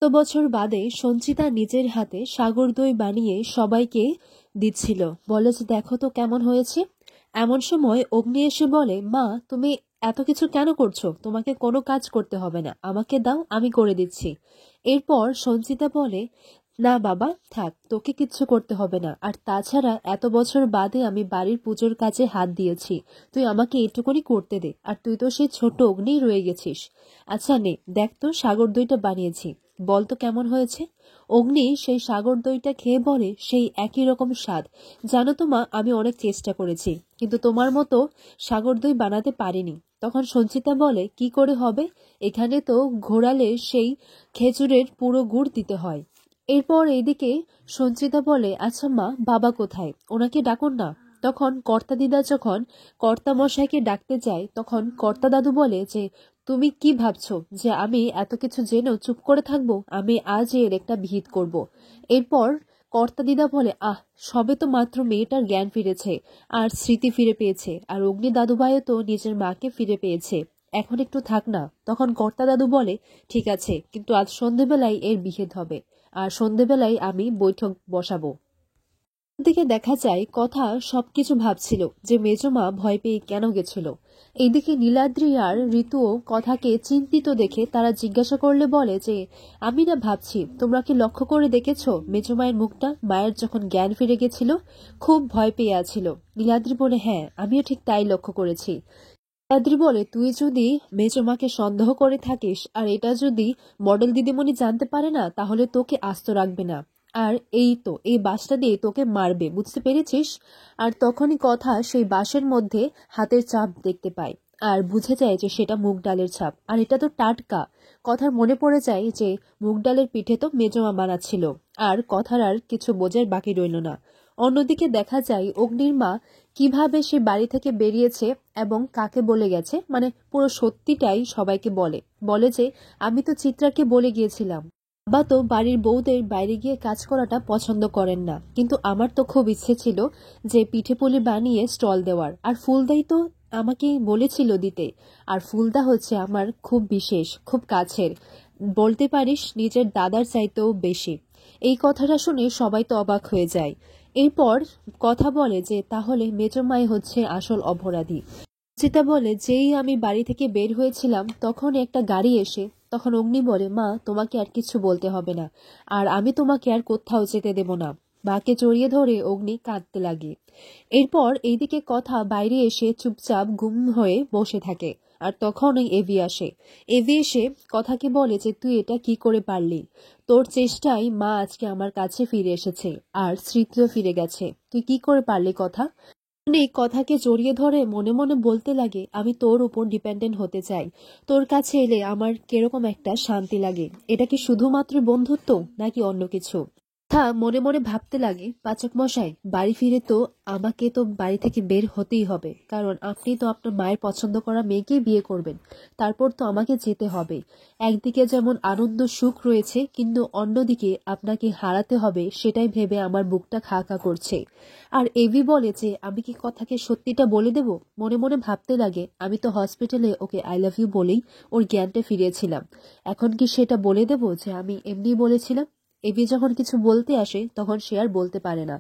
তো বছর বাদে সঞ্চিতা নিজের হাতে সাগর দই বানিয়ে সবাইকে দিচ্ছিল। বলে যে দেখো তো কেমন হয়েছে। এমন সময় অগ্নি এসে বলে, মা তুমি এত কিছু কেন করছো? তোমাকে কোনো কাজ করতে হবে না, আমাকে দাও, আমি করে দিচ্ছি। এরপর সঞ্চিতা বলে, না বাবা থাক, তোকে কিচ্ছু করতে হবে না, আর তাছাড়া এত বছর বাদে আমি বাড়ির পুজোর কাজে হাত দিয়েছি, তুই আমাকে এটুকুনি করতে দে, আর তুই তো সেই ছোট অগ্নিই রয়ে গেছিস। আচ্ছা নে, দেখ তো সাগর দইটা বানিয়েছি, বল তো কেমন হয়েছে। অগ্নি সেই সাগর দইটা খেয়ে বলে, সেই একই রকম স্বাদ। জানো তো মা, আমি অনেক চেষ্টা করেছি, কিন্তু তোমার মতো সাগর দই বানাতে পারিনি। তখন সঞ্চিতা বলে, কি করে হবে, এখানে তো ঘোরালে সেই খেজুরের পুরো গুড় দিতে হয়। এরপর এইদিকে সঞ্চিতা বলে, আচ্ছা মা, বাবা কোথায়, ওনাকে ডাকুন না। তখন কর্তা দিদা যখন কর্তা মশাইকে ডাকতে যায়, তখন কর্তা দাদু বলে যে, তুমি কি ভাবছো যে আমি এত কিছু জেনেও চুপ করে থাকবো? আমি আজ এর একটা বিহিত করব। এরপর কর্তা দিদা বলে, আহ, সবে তো মাত্র মেয়েটার জ্ঞান ফিরেছে আর স্মৃতি ফিরে পেয়েছে, আর অগ্নি দাদুভাইও তো নিজের মাকে ফিরে পেয়েছে, এখন একটু থাক না। তখন কর্তা দাদু বলে, ঠিক আছে, কিন্তু আজ সন্ধেবেলায় এর বিহিত হবে, আর সন্ধেবেলায় আমি বৈঠক বসাবো। দিকে দেখা যায় কথা সবকিছু ভাবছিল যে মেজমা ভয় পেয়ে কেন গেছিল। এইদিকে নীলাদ্রি আর ঋতুও কথাকে চিন্তিত দেখে তারা জিজ্ঞাসা করলে বলে যে, আমি না ভাবছি, তোমরা কি লক্ষ্য করে দেখেছো মেজমায়ের মুখটা? মায়ের যখন জ্ঞান ফিরে গেছিল খুব ভয় পেয়ে আছিল। নীলাদ্রি বলে, হ্যাঁ আমিও ঠিক তাই লক্ষ্য করেছি। নীলাদ্রি বলে, তুই যদি মেজমাকে সন্দেহ করে থাকিস আর এটা যদি মডেল দিদিমণি জানতে পারে না, তাহলে তোকে আস্ত রাখবে না, আর এই তো এই বাঁশটা দিয়ে তোকে মারবে, বুঝতে পেরেছিস? আর তখনই কথা সেই বাঁশের মধ্যে হাতের ছাপ দেখতে পায়, আর বুঝে যায় যে সেটা মুগ ডালের ছাপ, আর এটা তো টাটকা। কথার মনে পড়ে যায় যে মুগ ডালের পিঠে তো মেজমা বানাচ্ছিল, আর কথার আর কিছু বোঝার বাকি রইল না। অন্যদিকে দেখা যায় অগ্নির মা কিভাবে সে বাড়ি থেকে বেরিয়েছে এবং কাকে বলে গেছে, মানে পুরো সত্যিটাই সবাইকে বলে। বলে যে, আমি তো চিত্রাকে বলে গিয়েছিলাম, বাবা তো বাড়ির বউদের বাইরে গিয়ে কাজ করাটা পছন্দ করেন না, কিন্তু আমার তো খুব ইচ্ছে ছিল যে পিঠে পুলি বানিয়ে স্টল দেওয়ার, আর ফুলদাই তো আমাকে বলেছিল দিতে, আর ফুলদা হচ্ছে আমার খুব বিশেষ, খুব কাছের, বলতে পারিস নিজের দাদার চাইতেও বেশি। এই কথাটা শুনে সবাই তো অবাক হয়ে যায়। এরপর কথা বলে যে, তাহলে মেজমাই হচ্ছে আসল অপরাধী। চিতা বলে, যেই আমি বাড়ি থেকে বের হয়েছিলাম তখন একটা গাড়ি এসে, তখন অগ্নি বলে, মা তোমাকে আর কিছু বলতে হবে না, আর আমি তোমাকে আর কোথাও যেতে দেব না। মাকে জড়িয়ে ধরে অগ্নি কাঁদতে লাগে। এরপর এইদিকে কথা বাইরে এসে চুপচাপ গুম হয়ে বসে থাকে, আর তখনই এভি আসে। এভি এসে কথাকে বলে যে, তুই এটা কি করে পারলি? তোর চেষ্টায় মা আজকে আমার কাছে ফিরে এসেছে, আর স্মৃতিও ফিরে গেছে, তুই কি করে পারলি কথা? অনেক কথাকে জড়িয়ে ধরে মনে মনে বলতে লাগে, আমি তোর উপর ডিপেন্ডেন্ট হতে চাই, তোর কাছে এলে আমার কিরকম একটা শান্তি লাগে। এটা কি শুধুমাত্র বন্ধুত্ব নাকি অন্য কিছু? মনে মনে ভাবতে লাগে, পাচক মশাই বাড়ি ফিরে তো আমাকে তো বাড়ি থেকে বের হতেই হবে, কারণ আপনি তো আপনার মায়ের পছন্দ করা মেয়েকেই বিয়ে করবেন, তারপর তো আমাকে যেতে হবে। একদিকে যেমন আনন্দ সুখ রয়েছে, কিন্তু অন্যদিকে আপনাকে হারাতে হবে সেটাই ভেবে আমার বুকটা খা খা করছে। আর এভি বলে যে, আমি কি কথাকে সত্যিটা বলে দেব? মনে মনে ভাবতে লাগে, আমি তো হসপিটালে ওকে আই লাভ ইউ বলেই ওর জ্ঞানটা ফিরিয়েছিলাম, এখন কি সেটা বলে দেব যে আমি এমনি বলেছিলাম? এভি যখন কিছু বলতে আসে তখন সে আর বলতে পারে না।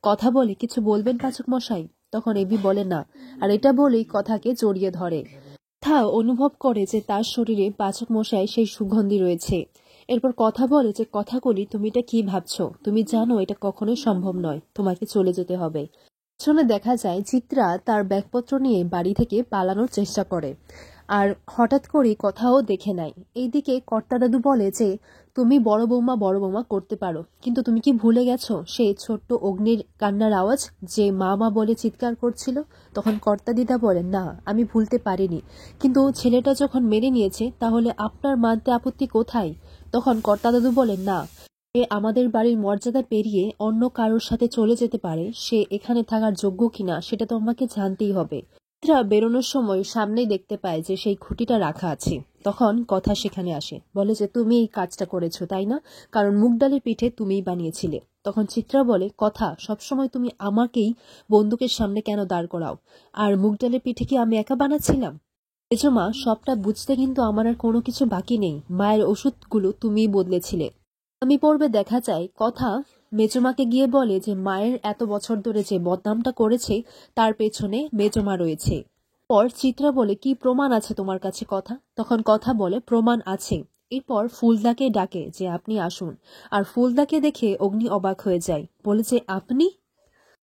কথা বলে, কিছু বলবেন পাচক মশাই? তখন এভি বলে না, আর এটা বলেই কথাকে জড়িয়ে ধরে। কথা অনুভব করে যে তার শরীরে পাচক মশাই সেই সুগন্ধি রয়েছে। এরপর কথা বলে যে, কথাগুলি তুমি এটা কি ভাবছো? তুমি জানো এটা কখনোই সম্ভব নয়, তোমাকে চলে যেতে হবে। পেছনে দেখা যায় চিত্রা তার ব্যাগপত্র নিয়ে বাড়ি থেকে পালানোর চেষ্টা করে, আর হঠাৎ করে কথাও দেখে নেয়। এইদিকে কর্তা দাদু বলে যে, তুমি বড় বৌমা করতে পারো, কিন্তু তুমি কি ভুলে গেছো সেই ছোট্ট অগ্নির কান্নার আওয়াজ, যে মা মা বলে চিৎকার করছিল? তখন কর্তা দিদা বলেন, না আমি ভুলতে পারিনি, কিন্তু ছেলেটা যখন মেনে নিয়েছে তাহলে আপনার মানতে আপত্তি কোথায়? তখন কর্তা দাদু বলেন, না, সে আমাদের বাড়ির মর্যাদা পেরিয়ে অন্য কারোর সাথে চলে যেতে পারে, সে এখানে থাকার যোগ্য কিনা সেটা তো আমাকে জানতেই হবে। চিত্রা বেরোনোর সময় সামনেই দেখতে পায় যে সেই খুঁটিটা রাখা আছে। তখন কথা সেখানে আসে, বলে যে, তুমি এই কাজটা করেছো তাই না? কারণ মুগ ডালের পিঠে তুমিই বানিয়েছিলে। তখন চিত্রা বলে, কথা সবসময় তুমি আমাকেই বন্দুকের সামনে কেন দাঁড় করাও? আর মুগ ডালের পিঠে কি আমি একা বানাচ্ছিলাম? মেজমা, সবটা বুঝতে কিন্তু আমার আর কোনো কিছু বাকি নেই। মায়ের ওষুধগুলো তুমিই বদলেছিলে। আমি পর্বে দেখা যায় কথা মেজমাকে গিয়ে বলে যে মায়ের এত বছর ধরে যে বদনামটা করেছে তার পেছনে মেজমা রয়েছে। পর চিত্রা বলে, কি প্রমাণ আছে তোমার কাছে? কথা তখন কথা বলে, প্রমাণ আছে। এরপর ফুলদাকে ডাকে যে আপনি আসুন, আর ফুলদাকে দেখে অগ্নি অবাক হয়ে যায়, বলে যে আপনি?